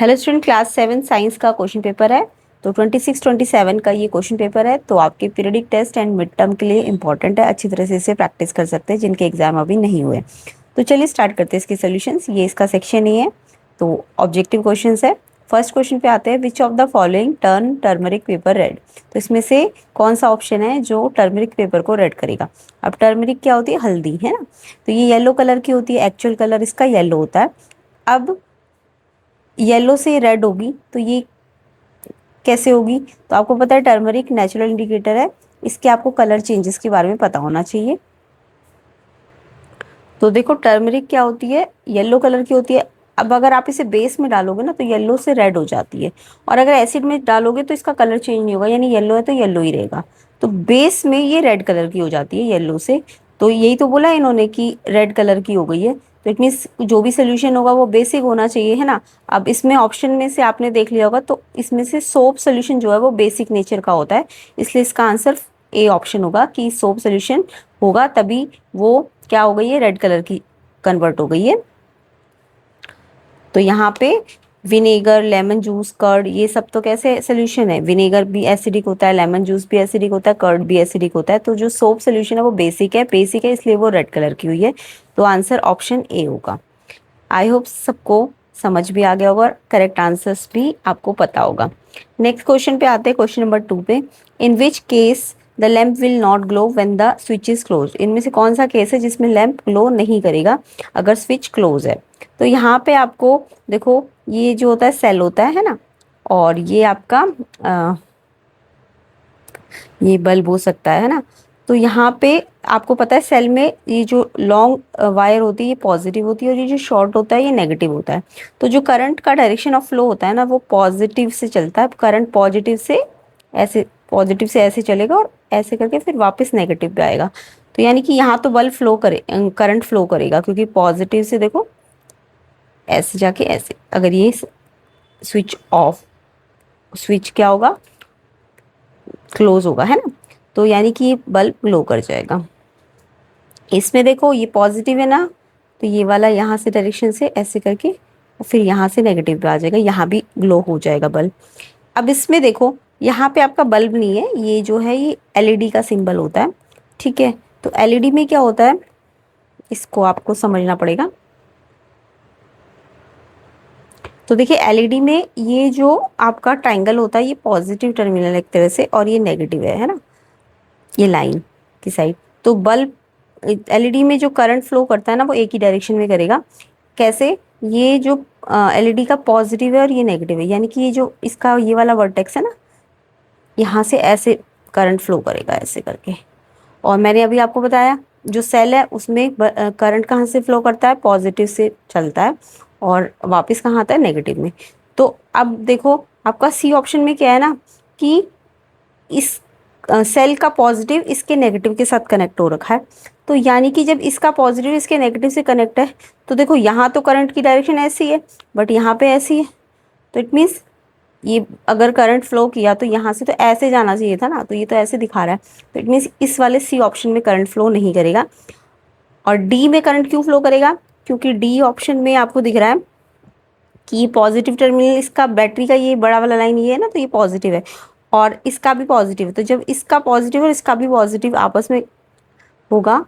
Hello student, class 7 science का question paper है। तो 26-27 का ये क्वेश्चन पेपर है। तो आपके periodic test and mid term के लिए इंपॉर्टेंट है। अच्छी तरह से इसे प्रैक्टिस कर सकते हैं जिनके एग्जाम अभी नहीं हुए। तो चलिए स्टार्ट करते हैं इसके सॉल्यूशंस। ये इसका सेक्शन ही है। तो ऑब्जेक्टिव क्वेश्चंस है। फर्स्ट क्वेश्चन पे आते हैं, विच of the following turn turmeric paper red. तो इसमें से कौन सा ऑप्शन है जो टर्मरिक पेपर को रेड करेगा। अब टर्मरिक क्या होती है? हल्दी, है ना। तो ये येलो कलर की होती है, एक्चुअल कलर इसका येलो होता है। अब येलो से रेड होगी तो ये कैसे होगी? तो आपको पता है टर्मरिक नेचुरल इंडिकेटर है, इसके आपको कलर चेंजेस के बारे में पता होना चाहिए। तो देखो टर्मरिक क्या होती है, येलो कलर की होती है। अब अगर आप इसे बेस में डालोगे ना तो येलो से रेड हो जाती है, और अगर एसिड में डालोगे तो इसका कलर चेंज नहीं होगा, यानी येलो है तो येलो ही रहेगा। तो बेस में ये रेड कलर की हो जाती है येलो से। तो यही तो बोला इन्होंने कि रेड कलर की हो गई है। तो इट मीन्स जो भी सोल्यूशन होगा वो बेसिक होना चाहिए, है ना। अब इसमें ऑप्शन में से आपने देख लिया होगा, तो इसमें से सोप सोल्यूशन जो है वो बेसिक नेचर का होता है, इसलिए इसका आंसर ए ऑप्शन होगा कि सोप सोल्यूशन होगा, तभी वो क्या हो गई है, रेड कलर की कन्वर्ट हो गई है। तो यहाँ पे विनेगर, लेमन जूस, कर्ड, ये सब तो कैसे सोल्यूशन है? विनेगर भी एसिडिक होता है, लेमन जूस भी एसिडिक होता है, कर्ड भी एसिडिक होता है। तो जो सोप सोल्यूशन है वो बेसिक है, बेसिक है इसलिए वो रेड कलर की हुई है। तो आंसर ऑप्शन ए होगा। आई होप सबको समझ भी आ गया होगा और करेक्ट आंसर्स भी आपको पता होगा। नेक्स्ट क्वेश्चन पे आते हैं, क्वेश्चन नंबर 2 पे। In which case the lamp will not glow when the switch is close. इनमें से कौन सा केस है जिसमें लैम्प ग्लो नहीं करेगा अगर स्विच क्लोज है? तो यहाँ पे आपको देखो, ये जो होता है सेल होता है ना, और ये आपका ये बल्ब हो सकता है ना। तो यहाँ पे आपको पता है सेल में ये जो लॉन्ग वायर होती है ये पॉजिटिव होती है, और ये जो शॉर्ट होता है ये नेगेटिव होता है। तो जो करंट का डायरेक्शन ऑफ फ्लो होता है ना वो पॉजिटिव से चलता है। करंट पॉजिटिव से ऐसे चलेगा और ऐसे करके फिर वापस नेगेटिव पे आएगा। तो यानी कि यहाँ तो बल्ब फ्लो करे, करंट फ्लो करेगा, क्योंकि पॉजिटिव से देखो ऐसे जाके ऐसे, अगर ये स्विच ऑफ, स्विच क्या होगा, क्लोज होगा, है ना। तो यानी कि ये बल्ब ग्लो कर जाएगा। इसमें देखो ये पॉजिटिव है ना, तो ये वाला यहाँ से डायरेक्शन से ऐसे करके और फिर यहाँ से नेगेटिव पे आ जाएगा, यहाँ भी ग्लो हो जाएगा बल्ब। अब इसमें देखो यहाँ पे आपका बल्ब नहीं है, ये जो है ये एलईडी का सिंबल होता है, ठीक है। तो एलईडी में क्या होता है इसको आपको समझना पड़ेगा। तो देखिए एलईडी में ये जो आपका ट्रायंगल होता है ये पॉजिटिव टर्मिनल एक तरह से, और ये नेगेटिव है ना, ये लाइन की साइड। तो बल्ब एलईडी में जो करंट फ्लो करता है ना वो एक ही डायरेक्शन में करेगा। कैसे? ये जो एलईडी का पॉजिटिव है और ये नेगेटिव है, यानी कि ये जो इसका ये वाला वर्टेक्स है ना, यहाँ से ऐसे करंट फ्लो करेगा ऐसे करके। और मैंने अभी आपको बताया जो सेल है उसमें करंट कहाँ से फ्लो करता है, पॉजिटिव से चलता है और वापस कहाँ आता है, नेगेटिव में। तो अब देखो आपका सी ऑप्शन में क्या है ना, कि इस सेल का पॉजिटिव इसके नेगेटिव के साथ कनेक्ट हो रखा है। तो यानी कि जब इसका पॉजिटिव इसके नेगेटिव से कनेक्ट है, तो देखो यहाँ तो करंट की डायरेक्शन ऐसी है बट यहाँ पे ऐसी है। तो इट मीन्स ये अगर करंट फ्लो किया तो यहाँ से तो ऐसे जाना चाहिए था ना, तो ये तो ऐसे दिखा रहा है। तो इट मीन्स इस वाले सी ऑप्शन में करंट फ्लो नहीं करेगा। और डी में करंट क्यों फ्लो करेगा? क्योंकि डी ऑप्शन में आपको दिख रहा है कि ये पॉजिटिव टर्मिनल, इसका बैटरी का ये बड़ा वाला लाइन ये है ना, तो ये पॉजिटिव है और इसका भी पॉजिटिव है। तो जब इसका पॉजिटिव और इसका भी पॉजिटिव आपस में होगा,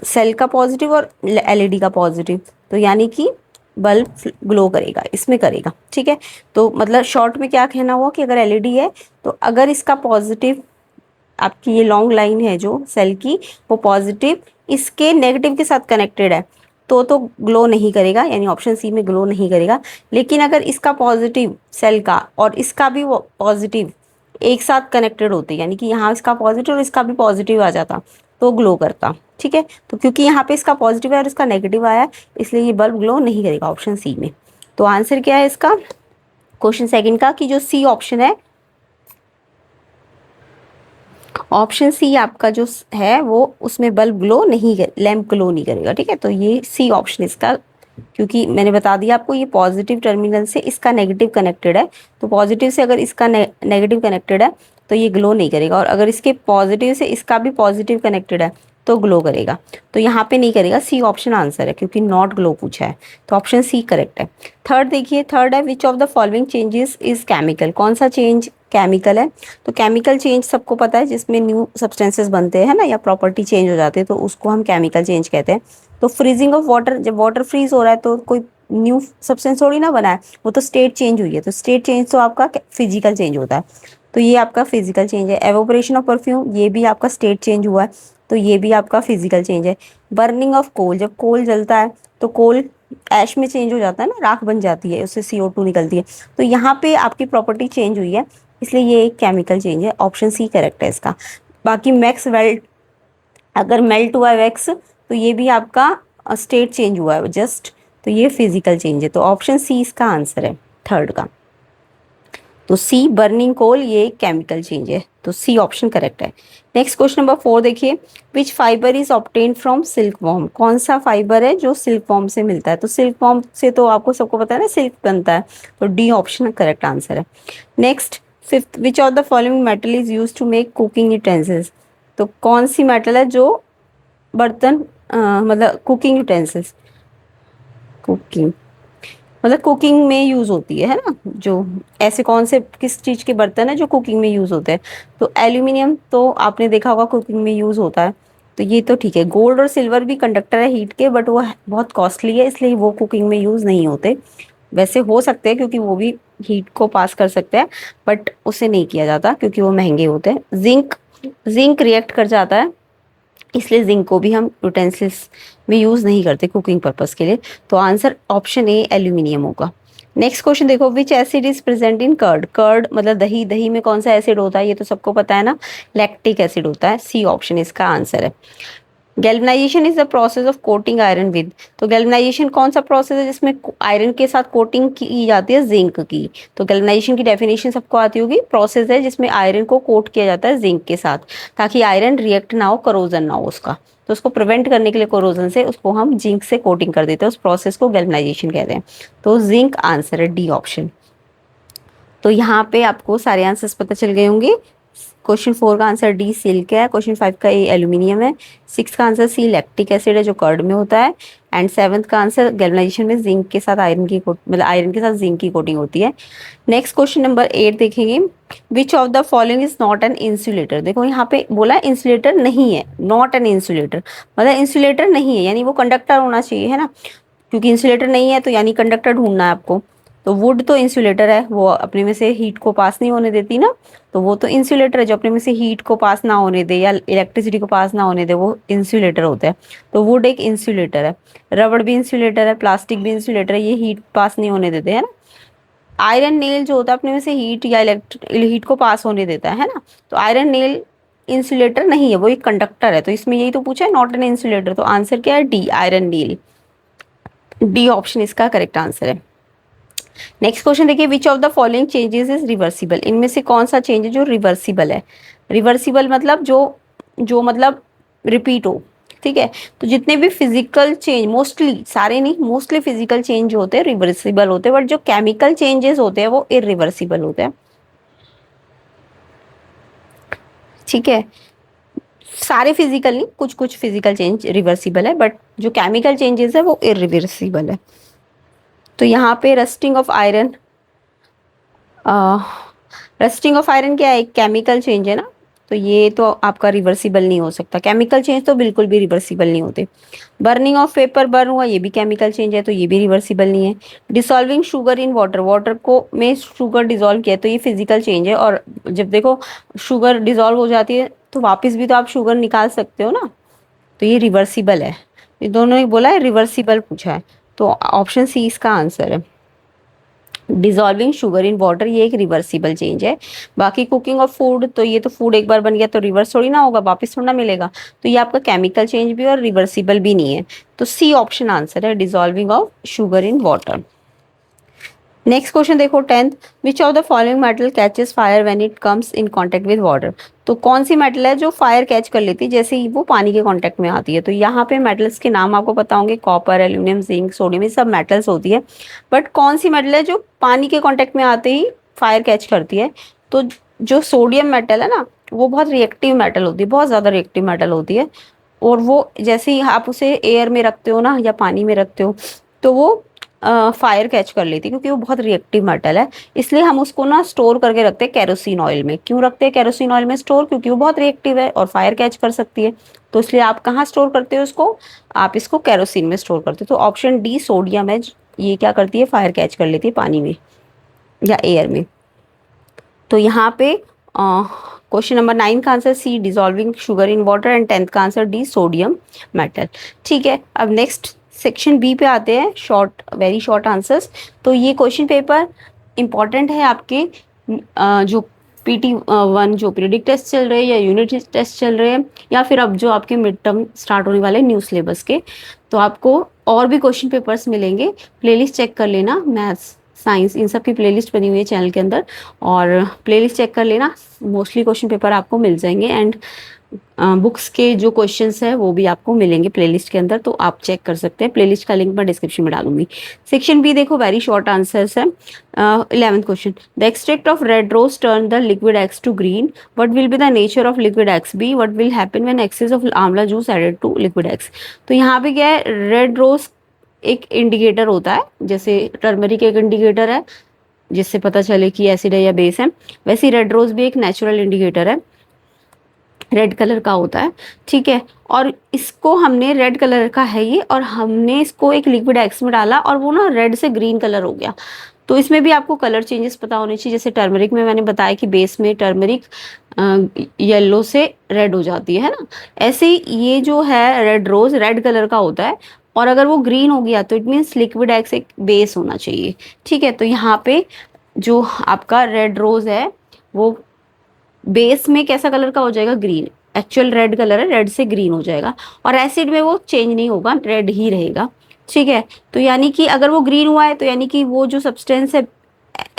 सेल का पॉजिटिव और एलईडी का पॉजिटिव, तो यानी कि बल्ब ग्लो करेगा, इसमें करेगा, ठीक है। तो मतलब शॉर्ट में क्या कहना हुआ कि अगर एलईडी है तो अगर इसका पॉजिटिव, आपकी ये लॉन्ग लाइन है जो सेल की, वो पॉजिटिव इसके नेगेटिव के साथ कनेक्टेड है तो ग्लो नहीं करेगा, यानी ऑप्शन सी में ग्लो नहीं करेगा। लेकिन अगर इसका पॉजिटिव सेल का और इसका भी पॉजिटिव एक साथ कनेक्टेड होते, यानी कि यहाँ इसका पॉजिटिव और इसका भी पॉजिटिव आ जाता तो ग्लो करता, ठीक है। तो क्योंकि यहाँ पे इसका पॉजिटिव है और इसका नेगेटिव आया है, इसलिए ये बल्ब ग्लो नहीं करेगा ऑप्शन सी में। तो आंसर क्या है इसका, क्वेश्चन सेकंड का, कि जो सी ऑप्शन है, ऑप्शन सी आपका जो है वो उसमें बल्ब ग्लो नहीं, लैम्प ग्लो नहीं करेगा, ठीक है। तो ये सी ऑप्शन इसका, क्योंकि मैंने बता दिया आपको ये पॉजिटिव टर्मिनल से इसका नेगेटिव कनेक्टेड है, तो पॉजिटिव से अगर इसका नेगेटिव कनेक्टेड है तो ये ग्लो नहीं करेगा, और अगर इसके पॉजिटिव से इसका भी पॉजिटिव कनेक्टेड है तो ग्लो करेगा। तो यहाँ पे नहीं करेगा, सी ऑप्शन आंसर है क्योंकि नॉट ग्लो पूछा है, तो ऑप्शन सी करेक्ट है। थर्ड देखिए, थर्ड है विच of the following changes is chemical, कौन सा चेंज केमिकल है। तो केमिकल चेंज सबको पता है जिसमें न्यू सब्सटेंसेस बनते हैं ना, या प्रॉपर्टी चेंज हो जाती है, तो उसको हम केमिकल चेंज कहते हैं। तो फ्रीजिंग ऑफ वाटर, जब वाटर फ्रीज हो रहा है तो कोई न्यू सब्सटेंस थोड़ी ना बना है, वो तो स्टेट चेंज हुई है। तो स्टेट चेंज तो आपका फिजिकल चेंज होता है, तो ये आपका फिजिकल चेंज है। एवोपरेशन ऑफ परफ्यूम, ये भी आपका स्टेट चेंज हुआ है, तो ये भी आपका फिजिकल चेंज है। बर्निंग ऑफ कोल, जब कोल जलता है तो कोल ऐश में चेंज हो जाता है ना, राख बन जाती है, उससे CO2 निकलती है। तो यहाँ पे आपकी प्रॉपर्टी चेंज हुई है, इसलिए ये एक केमिकल चेंज है। ऑप्शन सी करेक्ट है इसका। बाकी मैक्स वेल्ट, अगर मेल्ट हुआ है वैक्स, तो ये भी आपका स्टेट चेंज हुआ है जस्ट, तो ये फिजिकल चेंज है। तो ऑप्शन सी इसका आंसर है थर्ड का। तो सी बर्निंग कोल ये केमिकल चेंज है, तो सी ऑप्शन करेक्ट है। नेक्स्ट क्वेश्चन नंबर 4 देखिए, which fibre is obtained from silk worm, कौन सा फाइबर है जो सिल्क वॉर्म से मिलता है। तो सिल्क वॉर्म से तो आपको सबको पता है ना, सिल्क बनता है, तो डी ऑप्शन करेक्ट आंसर है। Next fifth, which of the following metal is use to make cooking utensils, तो कौन सी मेटल है जो बर्तन मतलब कुकिंग यूटेंसिल्स, कुकिंग मतलब कुकिंग में यूज होती है ना, जो ऐसे कौन से किस चीज के बर्तन है जो कुकिंग में यूज होते हैं। तो एल्यूमिनियम तो आपने देखा होगा कुकिंग में यूज होता है, तो ये तो ठीक है। गोल्ड और सिल्वर भी कंडक्टर है हीट के, बट वो बहुत कॉस्टली है, इसलिए वो कुकिंग में यूज नहीं होते। वैसे हो सकते हैं क्योंकि वो भी हीट को पास कर सकते हैं, बट उसे नहीं किया जाता क्योंकि वो महंगे होते हैं। जिंक, जिंक रिएक्ट कर जाता है, इसलिए जिंक को भी हम यूटेंसिल्स में यूज नहीं करते कुकिंग पर्पस के लिए। तो आंसर ऑप्शन ए एल्यूमिनियम होगा। नेक्स्ट क्वेश्चन देखो, which acid is present in curd, curd मतलब दही, दही में कौन सा एसिड होता है, ये तो सबको पता है ना, लैक्टिक एसिड होता है। सी ऑप्शन इसका आंसर है। Galvanization is the process of coating iron with, तो गैल्वनाइजेशन कौन सा प्रोसेस है जिसमें आयरन के साथ कोटिंग की जाती है जिंक की। तो गैल्वनाइजेशन की डेफिनेशन सबको आती होगी, प्रोसेस है जिसमें आयरन को कोट किया जाता है जिंक के साथ, ताकि आयरन रिएक्ट ना हो, करोजन ना हो उसका। तो उसको प्रिवेंट करने के लिए कोरोजन से उसको हम जिंक से कोटिंग कर देते हैं, उस प्रोसेस को गैल्वनाइजेशन कहते हैं। तो जिंक आंसर है, डी ऑप्शन। तो यहाँ पे आपको सारे आंसर्स पता चल गए होंगे। क्वेश्चन 4 का आंसर डी सिल्क है, क्वेश्चन 5 का ए एल्यूमिनियम है, 6 का आंसर सी लैक्टिक एसिड है जो कर्ड में होता है, एंड 7th का आंसर गैल्वनाइजेशन में जिंक के साथ आयरन की मतलब आयरन के साथ जिंक की कोटिंग होती है। नेक्स्ट क्वेश्चन नंबर 8 देखेंगे, विच of the following is not an insulator. देखो यहाँ पे बोला इंसुलेटर नहीं है, नॉट एन इंसुलेटर मतलब इंसुलेटर नहीं है, यानी वो कंडक्टर होना चाहिए है ना, क्योंकि इंसुलेटर नहीं है तो यानी कंडक्टर ढूंढना है आपको। तो वुड तो इंसुलेटर है, वो अपने में से हीट को पास नहीं होने देती ना, तो वो तो इंसुलेटर है जो अपने में से हीट को पास ना होने दे या इलेक्ट्रिसिटी को पास ना होने दे, वो इंसुलेटर होता है। तो वुड एक इंसुलेटर है, रबड़ भी इंसुलेटर है, प्लास्टिक भी इंसुलेटर है, ये हीट पास नहीं होने देते है ना। आयरन नेल जो होता है अपने में से हीट या हीट को पास होने देता है ना, तो आयरन नेल इंसुलेटर नहीं है, वो एक कंडक्टर है। तो इसमें यही तो पूछा है, नॉट एन इंसुलेटर, तो आंसर क्या है, D iron nail, D option इसका करेक्ट आंसर है। नेक्स्ट क्वेश्चन देखिए, विच of the following changes is reversible, इनमें से कौन सा चेंज है जो रिवर्सिबल है। रिवर्सिबल मतलब जो जो मतलब रिपीट हो, ठीक है। तो जितने भी फिजिकल चेंज, मोस्टली सारे नहीं, मोस्टली फिजिकल चेंज जो होते हैं रिवर्सिबल होते हैं, बट जो केमिकल चेंजेस होते हैं वो इरिवर्सिबल होते हैं, ठीक है। सारे फिजिकल नहीं, कुछ कुछ फिजिकल चेंज रिवर्सिबल है, बट जो केमिकल चेंजेस है वो इरिवर्सिबल है। तो यहाँ पे rusting of iron, rusting of iron क्या है, एक केमिकल चेंज है ना, तो ये तो आपका रिवर्सिबल नहीं हो सकता, केमिकल चेंज तो बिल्कुल भी रिवर्सिबल नहीं होते। बर्निंग ऑफ पेपर, बर्न हुआ, ये भी केमिकल चेंज है, तो ये भी रिवर्सिबल नहीं है। Dissolving sugar in water, water को में शुगर डिसॉल्व किया, तो ये फिजिकल चेंज है, और जब देखो शुगर डिसॉल्व हो जाती है तो वापस भी तो आप शुगर निकाल सकते हो ना, तो ये रिवर्सिबल है। ये दोनों ही बोला है, रिवर्सिबल पूछा है, तो ऑप्शन सी इसका आंसर है। डिजॉल्विंग शुगर इन वाटर ये एक रिवर्सिबल चेंज है। बाकी कुकिंग ऑफ फूड, तो ये तो फूड एक बार बन गया तो रिवर्स थोड़ी ना होगा, वापस थोड़ा ना मिलेगा, तो ये आपका केमिकल चेंज भी और रिवर्सिबल भी नहीं है। तो सी ऑप्शन आंसर है, dissolving of sugar in water. Next question देखो 10th, which of the following metal catches fire when it comes in contact with water. तो कौन सी मेटल है जो फायर कैच कर लेती है जैसे ही वो पानी के कांटेक्ट में आती है। तो यहाँ पे मेटल्स के नाम आपको पता होंगे, कॉपर, एल्यूमिनियम, जिंक, सोडियम, ये सब मेटल्स होती है, बट कौन सी मेटल है जो पानी के कांटेक्ट में आते ही फायर कैच करती है। तो जो सोडियम मेटल है ना, वो बहुत रिएक्टिव मेटल होती है, बहुत ज़्यादा रिएक्टिव मेटल होती है, और वो जैसे ही आप उसे एयर में रखते हो ना या पानी में रखते हो तो वो फायर कैच कर लेती है, क्योंकि वो बहुत रिएक्टिव मेटल है। इसलिए हम उसको ना स्टोर करके रखते हैं केरोसिन ऑयल में। क्यों रखते हैं केरोसिन ऑयल में स्टोर? क्योंकि वो बहुत रिएक्टिव है और फायर कैच कर सकती है। तो इसलिए आप कहाँ स्टोर करते हो इसको? आप इसको केरोसिन में स्टोर करते हो। तो ऑप्शन डी सोडियम है, ये क्या करती है? फायर कैच कर लेती है पानी में या एयर में। तो यहाँ पे क्वेश्चन नंबर 9 का answer C dissolving sugar in water, and 10th का आंसर डी सोडियम मेटल। ठीक है, अब नेक्स्ट सेक्शन बी पे आते हैं, शॉर्ट वेरी शॉर्ट आंसर्स। तो ये क्वेश्चन पेपर इंपॉर्टेंट है आपके जो PT1 जो पीरियडिक टेस्ट चल रहे हैं या यूनिट टेस्ट चल रहे हैं, या फिर अब जो आपके मिड टर्म स्टार्ट होने वाले न्यू सिलेबस के। तो आपको और भी क्वेश्चन पेपर्स मिलेंगे, प्लेलिस्ट चेक कर लेना, मैथ्स साइंस इन सब की प्लेलिस्ट बनी हुई है चैनल के अंदर, और प्लेलिस्ट चेक कर लेना, मोस्टली क्वेश्चन पेपर आपको मिल जाएंगे। एंड बुक्स के जो क्वेश्चंस है वो भी आपको मिलेंगे प्लेलिस्ट के अंदर, तो आप चेक कर सकते हैं। प्लेलिस्ट का लिंक मैं डिस्क्रिप्शन में डालूंगी। सेक्शन बी देखो, वेरी शॉर्ट आंसर्स है। 11th question, the extract of red rose turn the liquid X to green, what will be the nature of liquid X? B, what will happen when excess of amla juice added to liquid X? तो यहाँ पे क्या है, red rose एक indicator होता है, जैसे turmeric एक इंडिकेटर है जिससे पता चले कि एसिड है या बेस है, वैसे रेड रोज भी एक नेचुरल इंडिकेटर है, रेड कलर का होता है। ठीक है, और इसको हमने रेड कलर का है ये, और हमने इसको एक लिक्विड एक्स में डाला और वो ना रेड से ग्रीन कलर हो गया। तो इसमें भी आपको कलर चेंजेस पता होने चाहिए। जैसे टर्मरिक में मैंने बताया कि बेस में टर्मरिक येलो से रेड हो जाती है ना, ऐसे ही ये जो है रेड रोज रेड कलर का होता है, और अगर वो ग्रीन हो गया तो इट मीन्स लिक्विड एक्स एक बेस होना चाहिए। ठीक है, तो यहाँ पे जो आपका रेड रोज है वो बेस में कैसा कलर का हो जाएगा? ग्रीन। एक्चुअल रेड कलर है, रेड से ग्रीन हो जाएगा, और एसिड में वो चेंज नहीं होगा, रेड ही रहेगा। ठीक है, तो यानी कि अगर वो ग्रीन हुआ है तो यानी कि वो जो सब्सटेंस है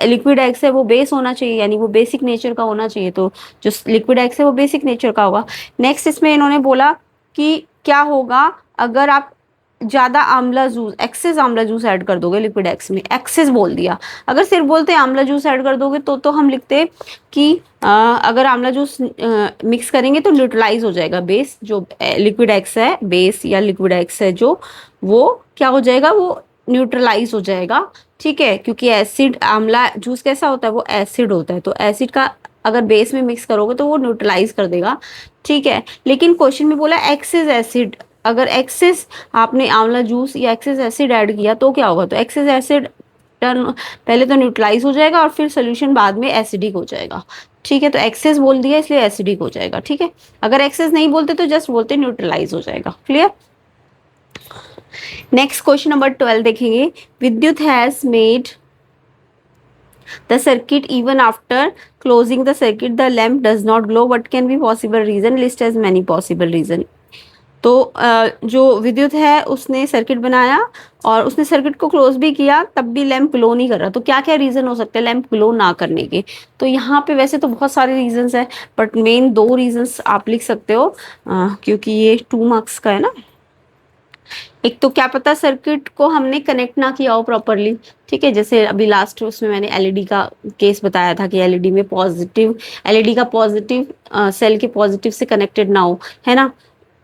लिक्विड एक्स है वो बेस होना चाहिए, यानी वो बेसिक नेचर का होना चाहिए। तो जो लिक्विड एक्स है वो बेसिक नेचर का होगा। नेक्स्ट इसमें इन्होंने बोला कि क्या होगा अगर आप ज्यादा आंवला जूस, एक्सेस आंवला जूस ऐड कर दोगे लिक्विड एक्स में। एक्सेस बोल दिया, अगर सिर्फ बोलते आंवला जूस ऐड कर दोगे तो हम लिखते कि अगर आंवला जूस मिक्स करेंगे तो न्यूट्रलाइज हो जाएगा बेस, जो लिक्विड एक्स है, बेस या लिक्विड एक्स है जो, वो क्या हो जाएगा? वो न्यूट्रलाइज हो जाएगा। ठीक है, क्योंकि एसिड, आंवला जूस कैसा होता है? वो एसिड होता है, तो एसिड का अगर बेस में मिक्स करोगे तो वो न्यूट्रलाइज कर देगा। ठीक है, लेकिन क्वेश्चन में बोला एक्सेस एसिड, अगर एक्सेस आपने आंवला जूस या एक्सेस एसिड ऐड किया तो क्या होगा? तो एक्सेस एसिड टर्न पहले तो न्यूट्रलाइज हो जाएगा और फिर सोल्यूशन बाद में एसिडिक हो जाएगा। ठीक है, तो एक्सेस बोल दिया इसलिए एसिडिक हो जाएगा। ठीक है, अगर एक्सेस नहीं बोलते तो जस्ट बोलते न्यूट्रलाइज हो जाएगा। क्लियर? नेक्स्ट क्वेश्चन नंबर 12 देखेंगे, विद्युत has made the circuit even after closing the circuit the lamp does not glow, what can be possible reason? list as many possible reason। तो जो विद्युत है उसने सर्किट बनाया और उसने सर्किट को क्लोज भी किया तब भी लैंप ग्लो नहीं कर रहा, तो क्या क्या रीजन हो सकते हैं लैंप ग्लो ना करने के? तो यहाँ पे वैसे तो बहुत सारे रीजंस है, बट मेन 2 रीजंस आप लिख सकते हो, क्योंकि ये 2 मार्क्स का है ना। एक तो क्या पता सर्किट को हमने कनेक्ट ना किया हो प्रॉपरली। ठीक है, जैसे अभी लास्ट उसमें मैंने एलईडी का केस बताया था कि एलईडी में पॉजिटिव, एलईडी का पॉजिटिव सेल के पॉजिटिव से कनेक्टेड ना हो, है ना,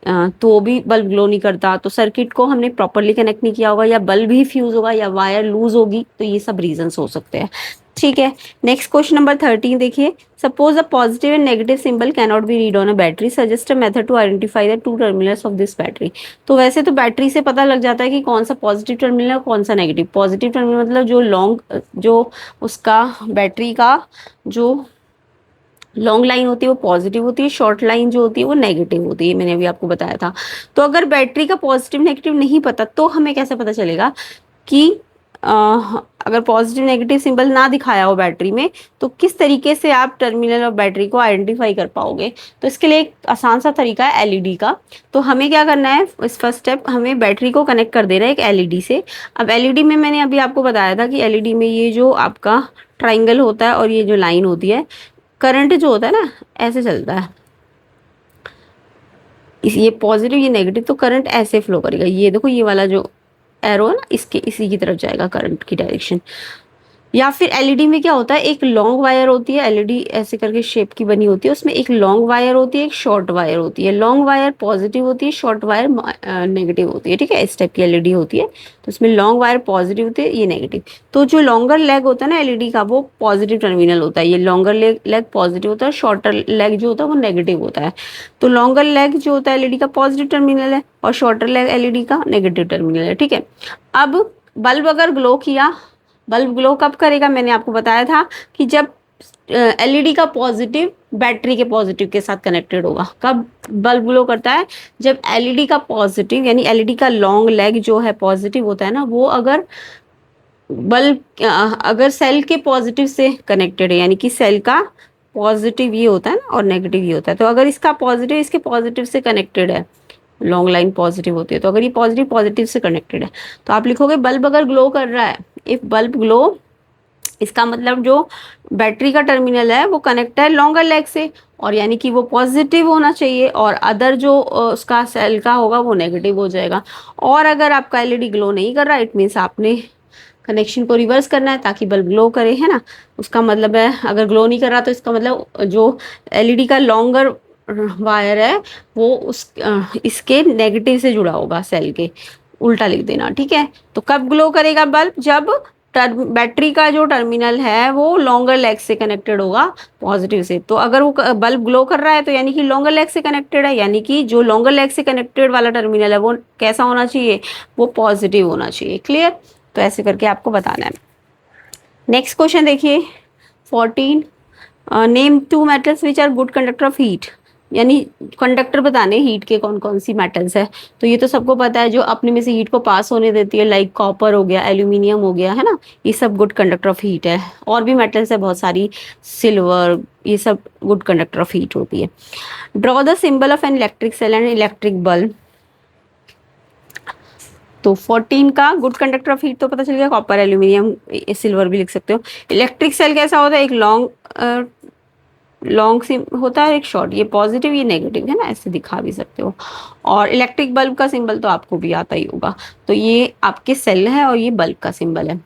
तो वो भी बल्ब ग्लो नहीं करता। तो सर्किट को हमने प्रॉपरली कनेक्ट नहीं किया होगा, या बल्ब ही फ्यूज होगा, या वायर लूज होगी, तो ये सब रीजंस हो सकते हैं। ठीक है, नेक्स्ट क्वेश्चन नंबर 13 देखिए, suppose the positive and negative symbol can not be read on a battery, suggest a method to identify the 2 terminals of this battery. तो वैसे तो बैटरी से पता लग जाता है कि कौन सा पॉजिटिव टर्मिनल है और कौन सा नेगेटिव। पॉजिटिव टर्मिनल मतलब जो लॉन्ग, जो उसका बैटरी का जो लॉन्ग लाइन होती है वो पॉजिटिव होती है, शॉर्ट लाइन जो होती है वो नेगेटिव होती है, मैंने अभी आपको बताया था। तो अगर बैटरी का पॉजिटिव नेगेटिव नहीं पता तो हमें कैसे पता चलेगा कि अगर पॉजिटिव नेगेटिव सिंबल ना दिखाया हो बैटरी में तो किस तरीके से आप टर्मिनल ऑफ बैटरी को आइडेंटिफाई कर पाओगे? तो इसके लिए एक आसान सा तरीका है एलईडी का। तो हमें क्या करना है, इस फर्स्ट स्टेप, हमें बैटरी को कनेक्ट कर देना है एक एलईडी से। अब एलईडी में मैंने अभी आपको बताया था कि एलईडी में ये जो आपका ट्राइंगल होता है और ये जो लाइन होती है, करंट जो होता है ना ऐसे चलता है, इस ये पॉजिटिव ये नेगेटिव, तो करंट ऐसे फ्लो करेगा। ये देखो ये वाला जो एरो है ना, इसके इसी की तरफ जाएगा करंट की डायरेक्शन। या फिर एलईडी में क्या होता है, एक लॉन्ग वायर होती है, एलईडी ऐसे करके शेप की बनी होती है, उसमें एक लॉन्ग वायर होती है, एक शॉर्ट वायर होती है। लॉन्ग वायर पॉजिटिव होती है, शॉर्ट वायर नेगेटिव होती है, ठीक है। इस टाइप की एलईडी होती है, तो उसमें लॉन्ग वायर पॉजिटिव होती है, ये नेगेटिव। तो जो लॉन्गर लेग होता है ना एलईडी का, वो पॉजिटिव टर्मिनल होता है, ये लॉन्गर लेग पॉजिटिव होता है, शॉर्टर लेग जो होता है वो नेगेटिव होता है। तो लॉन्गर लेग जो होता है एलईडी का पॉजिटिव टर्मिनल है, और शॉर्टर लेग एलईडी का नेगेटिव टर्मिनल है, ठीक है। अब बल्ब अगर ग्लो किया, बल्ब ग्लो कब करेगा, मैंने आपको बताया था कि जब एलईडी का पॉजिटिव बैटरी के पॉजिटिव के साथ कनेक्टेड होगा। कब बल्ब ग्लो करता है, जब एलईडी का पॉजिटिव यानी एलईडी का लॉन्ग लेग जो है पॉजिटिव होता है ना, वो अगर बल्ब अगर सेल के पॉजिटिव से कनेक्टेड है, यानी कि सेल का पॉजिटिव ये होता है ना और नेगेटिव ये होता है, तो अगर इसका पॉजिटिव इसके पॉजिटिव से कनेक्टेड है, लॉन्ग लाइन पॉजिटिव होती है, तो अगर ये पॉजिटिव पॉजिटिव से कनेक्टेड है, तो आप लिखोगे बल्ब अगर ग्लो कर रहा है, इफ बल्ब ग्लो, इसका मतलब जो बैटरी का टर्मिनल है वो कनेक्ट है लॉन्गर लेग से, और यानी कि वो पॉजिटिव होना चाहिए, और अदर जो उसका सेल का होगा वो नेगेटिव हो जाएगा। और अगर आपका एलईडी ग्लो नहीं कर रहा, इट मीन्स आपने कनेक्शन को रिवर्स करना है ताकि बल्ब ग्लो करे, है ना। उसका मतलब है अगर ग्लो नहीं कर रहा तो इसका मतलब जो एलईडी का लॉन्गर वायर है वो इसके नेगेटिव से जुड़ा होगा, सेल के, उल्टा लिख देना, ठीक है। तो कब ग्लो करेगा बल्ब, जब बैटरी का जो टर्मिनल है वो लॉन्गर लेग से कनेक्टेड होगा पॉजिटिव से। तो अगर वो बल्ब ग्लो कर रहा है तो यानी कि लॉन्गर लेग से कनेक्टेड है, यानी कि जो लॉन्गर लेग से कनेक्टेड वाला टर्मिनल है वो कैसा होना चाहिए, वो पॉजिटिव होना चाहिए। क्लियर, तो ऐसे करके आपको बताना है। नेक्स्ट क्वेश्चन देखिए 14, name two metals which are good conductor of heat, यानी कंडक्टर बताने हीट के कौन कौन सी मेटल्स है। तो ये तो सबको पता है, जो अपने में से हीट को पास होने देती है, लाइक कॉपर हो गया, एल्यूमिनियम हो गया, है ना, ये सब गुड कंडक्टर ऑफ हीट है। और भी मेटल्स है बहुत सारी, सिल्वर, ये सब गुड कंडक्टर ऑफ हीट होती है। Draw the symbol of an electric cell and electric bulb. तो 14 का गुड कंडक्टर ऑफ हीट तो पता चल गया, कॉपर, एल्यूमिनियम, सिल्वर भी लिख सकते हो। इलेक्ट्रिक सेल कैसा होता है, एक लॉन्ग सिम होता है, एक शॉर्ट, ये पॉजिटिव ये नेगेटिव, है ना, ऐसे दिखा भी सकते हो। और इलेक्ट्रिक बल्ब का सिंबल तो आपको भी आता ही होगा। तो ये आपके सेल है और ये बल्ब का सिंबल है।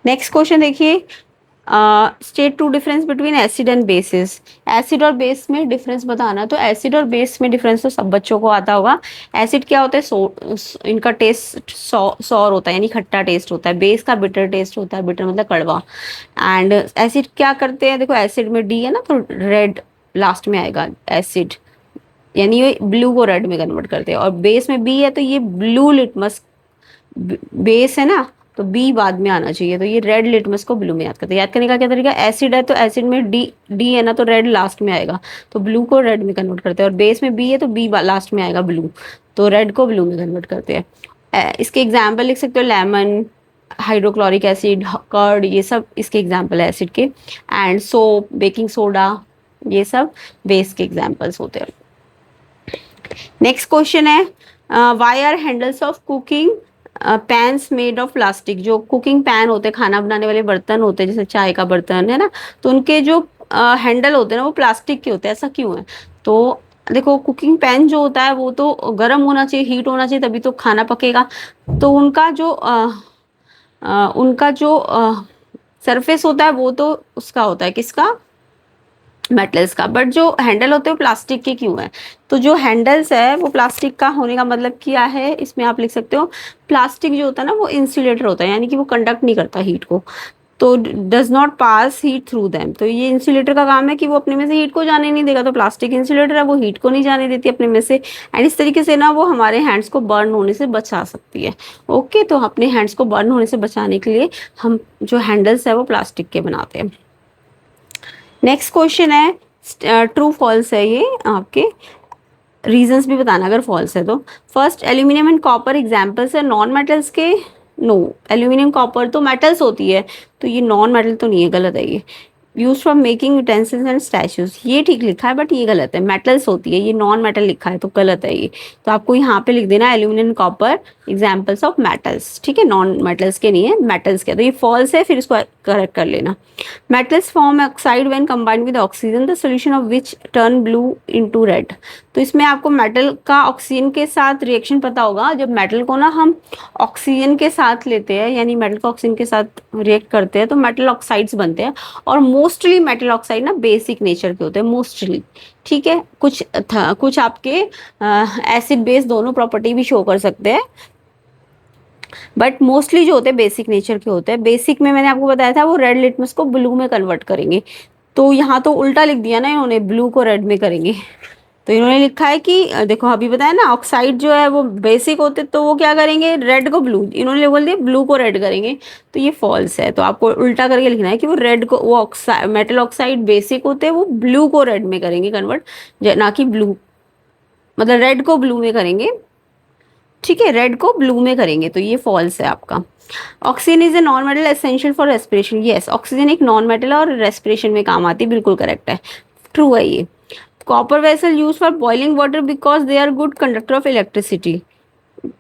नेक्स्ट क्वेश्चन देखिए, state two difference between acid and bases. Acid और बेस में डिफरेंस बताना। तो एसिड और बेस में डिफरेंस तो सब बच्चों को आता होगा। एसिड क्या होता है, इनका टेस्ट सौर होता है, यानी खट्टा टेस्ट होता है। बेस का बिटर टेस्ट होता है, बिटर मतलब कड़वा। एंड एसिड क्या करते हैं, देखो एसिड में डी है ना, तो रेड लास्ट में आएगा एसिड, यानी ये ब्लू को रेड में कन्वर्ट करते हैं। और बेस में बी है तो ये ब्लू लिटमस बेस है ना, तो बी बाद में आना चाहिए, तो ये रेड लिटमस को ब्लू में याद करते हैं। याद करने का क्या तरीका, एसिड है तो एसिड में डी डी है ना, तो रेड लास्ट में आएगा, तो ब्लू को रेड में कन्वर्ट करते हैं। और बेस में बी है तो बी लास्ट में आएगा ब्लू, तो रेड को ब्लू में कन्वर्ट करते हैं। इसके एग्जाम्पल लिख सकते हो, लेमन, हाइड्रोक्लोरिक एसिड, कर्ड, ये सब इसके एग्जाम्पल है एसिड के। एंड सोप, बेकिंग सोडा, ये सब बेस के एग्जाम्पल्स होते हैं। नेक्स्ट क्वेश्चन है, why are handles of cooking pans made of plastic. जो कुकिंग पैन होते हैं, खाना बनाने वाले बर्तन होते हैं, जैसे चाय का बर्तन है ना, तो उनके जो हैंडल होते हैं ना वो प्लास्टिक के होते हैं, ऐसा क्यों है। तो देखो कुकिंग पैन जो होता है वो तो गर्म होना चाहिए, हीट होना चाहिए, तभी तो खाना पकेगा। तो उनका जो सरफेस होता है वो तो उसका होता है, किसका, मेटल्स का। बट जो हैंडल होते हैं प्लास्टिक के क्यों है। तो जो हैंडल्स है वो प्लास्टिक का होने का मतलब क्या है, इसमें आप लिख सकते हो, प्लास्टिक जो होता है ना वो इंसुलेटर होता है, यानी कि वो कंडक्ट नहीं करता हीट को, तो does not pass heat through them. तो ये इंसुलेटर का काम है कि वो अपने में से हीट को जाने नहीं देगा। तो प्लास्टिक इंसुलेटर है, वो हीट को नहीं जाने देती अपने में से, एंड इस तरीके से ना वो हमारे हैंड्स को बर्न होने से बचा सकती है। ओके, तो अपने हैंड्स को बर्न होने से बचाने के लिए हम जो हैंडल्स है वो प्लास्टिक के बनाते हैं। नेक्स्ट क्वेश्चन है, ट्रू फॉल्स है ये आपके, रीजंस भी बताना अगर फॉल्स है तो। First, aluminium and copper examples है नॉन मेटल्स के। नो, एल्यूमिनियम कॉपर तो मेटल्स होती है, तो ये नॉन मेटल तो नहीं है, गलत है ये। Use for making utensils and statues, ये ठीक लिखा है बट ये गलत है, मेटल्स होती है, ये नॉन मेटल लिखा है तो गलत है ये। तो आपको यहाँ पे लिख देना aluminium copper examples of metals, ठीक है, नॉन मेटल्स के नहीं है, मेटल्स के। तो ये फॉल्स है, फिर इसको करेक्ट कर लेना। Metals form oxide when combined with oxygen the solution of which turn blue into red. तो इसमें आपको मेटल का ऑक्सीजन के साथ रिएक्शन पता होगा। जब मेटल को ना हम ऑक्सीजन के साथ लेते हैं, यानी मेटल को ऑक्सीजन के साथ रिएक्ट करते हैं तो मेटल ऑक्साइड्स बनते हैं। और मोस्टली मेटल ऑक्साइड ना बेसिक नेचर के होते हैं, मोस्टली, ठीक है। कुछ आपके एसिड बेस दोनों प्रॉपर्टी भी शो कर सकते हैं, बट मोस्टली जो होते हैं बेसिक नेचर के होते हैं। बेसिक में मैंने आपको बताया था वो रेड लिटमस को ब्लू में कन्वर्ट करेंगे। तो यहाँ तो उल्टा लिख दिया ना इन्होंने, ब्लू को रेड में करेंगे। तो इन्होंने लिखा है कि देखो अभी बताया ना, ऑक्साइड जो है वो बेसिक होते तो वो क्या करेंगे, रेड को ब्लू, इन्होंने बोल दिया ब्लू को रेड करेंगे। तो ये फॉल्स है। तो आपको उल्टा करके लिखना है कि वो रेड को, वो ऑक्साइड मेटल ऑक्साइड बेसिक होते हैं, वो ब्लू को रेड में करेंगे कन्वर्ट, ना कि ब्लू, मतलब रेड को ब्लू में करेंगे, ठीक है, रेड को ब्लू में करेंगे। तो ये फॉल्स है आपका। Oxygen is a non metal essential for respiration, yes, oxygen एक नॉन मेटल है और रेस्पिरेशन में काम आती है, बिल्कुल करेक्ट है, ट्रू है ये। Copper vessel use for boiling water because they are good conductor of electricity.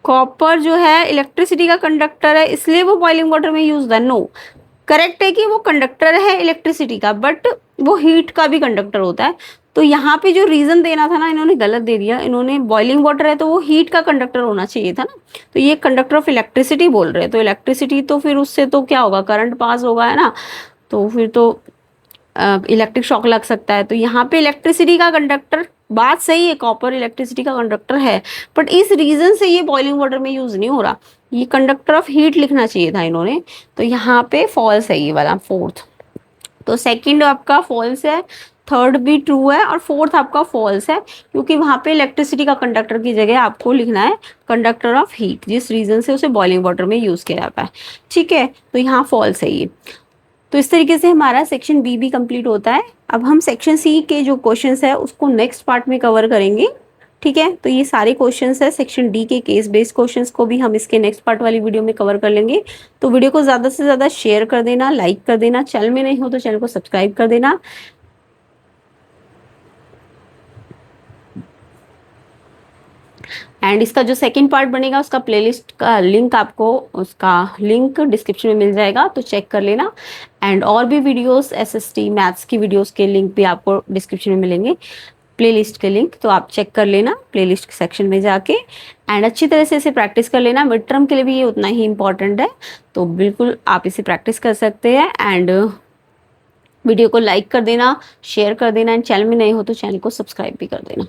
Copper जो है इलेक्ट्रिसिटी का कंडक्टर है, इसलिए वो बॉइलिंग वाटर में यूज है। नो, करेक्ट है कि वो कंडक्टर है इलेक्ट्रिसिटी का, बट वो हीट का भी कंडक्टर होता है। तो यहाँ पे जो रीजन देना था ना, इन्होंने गलत दे दिया। इन्होंने बॉइलिंग वाटर है तो वो हीट का कंडक्टर होना चाहिए था ना, तो ये कंडक्टर ऑफ इलेक्ट्रिसिटी बोल रहे हैं। तो इलेक्ट्रिसिटी तो फिर उससे तो क्या होगा, करंट पास होगा, है ना, तो फिर तो इलेक्ट्रिक शॉक लग सकता है। तो यहाँ पे इलेक्ट्रिसिटी का कंडक्टर, बात सही है, कॉपर इलेक्ट्रिसिटी का कंडक्टर है, बट इस रीजन से ये बॉइलिंग वाटर में यूज नहीं हो रहा, ये कंडक्टर ऑफ हीट लिखना चाहिए था इन्होंने। तो यहाँ पे फॉल्स है ये वाला, फोर्थ। तो सेकंड आपका फॉल्स है, थर्ड भी ट्रू है, और फोर्थ आपका फॉल्स है, क्योंकि वहां पे इलेक्ट्रिसिटी का कंडक्टर की जगह आपको लिखना है कंडक्टर ऑफ हीट, जिस रीजन से उसे बॉइलिंग वाटर में यूज किया जाता है, ठीक है। तो यहाँ फॉल्स है ये। तो इस तरीके से हमारा सेक्शन बी भी कंप्लीट होता है। अब हम सेक्शन सी के जो क्वेश्चंस है उसको नेक्स्ट पार्ट में कवर करेंगे, ठीक है। तो ये सारे क्वेश्चंस है सेक्शन डी के, केस बेस्ड क्वेश्चंस को भी हम इसके नेक्स्ट पार्ट वाली वीडियो में कवर कर लेंगे। तो वीडियो को ज़्यादा से ज़्यादा शेयर कर देना, लाइक कर देना, चैनल में नहीं हो तो चैनल को सब्सक्राइब कर देना। एंड इसका जो सेकंड पार्ट बनेगा उसका प्लेलिस्ट का लिंक आपको, उसका लिंक डिस्क्रिप्शन में मिल जाएगा, तो चेक कर लेना। एंड और भी वीडियोस एसएसटी मैथ्स की वीडियोस के लिंक भी आपको डिस्क्रिप्शन में मिलेंगे, प्लेलिस्ट के लिंक, तो आप चेक कर लेना प्लेलिस्ट सेक्शन में जाके। एंड अच्छी तरह से इसे प्रैक्टिस कर लेना, मिड टर्म के लिए भी ये उतना ही इंपॉर्टेंट है, तो बिल्कुल आप इसे प्रैक्टिस कर सकते हैं। एंड वीडियो को लाइक कर देना, शेयर कर देना, एंड चैनल में नए हो तो चैनल को सब्सक्राइब भी कर देना।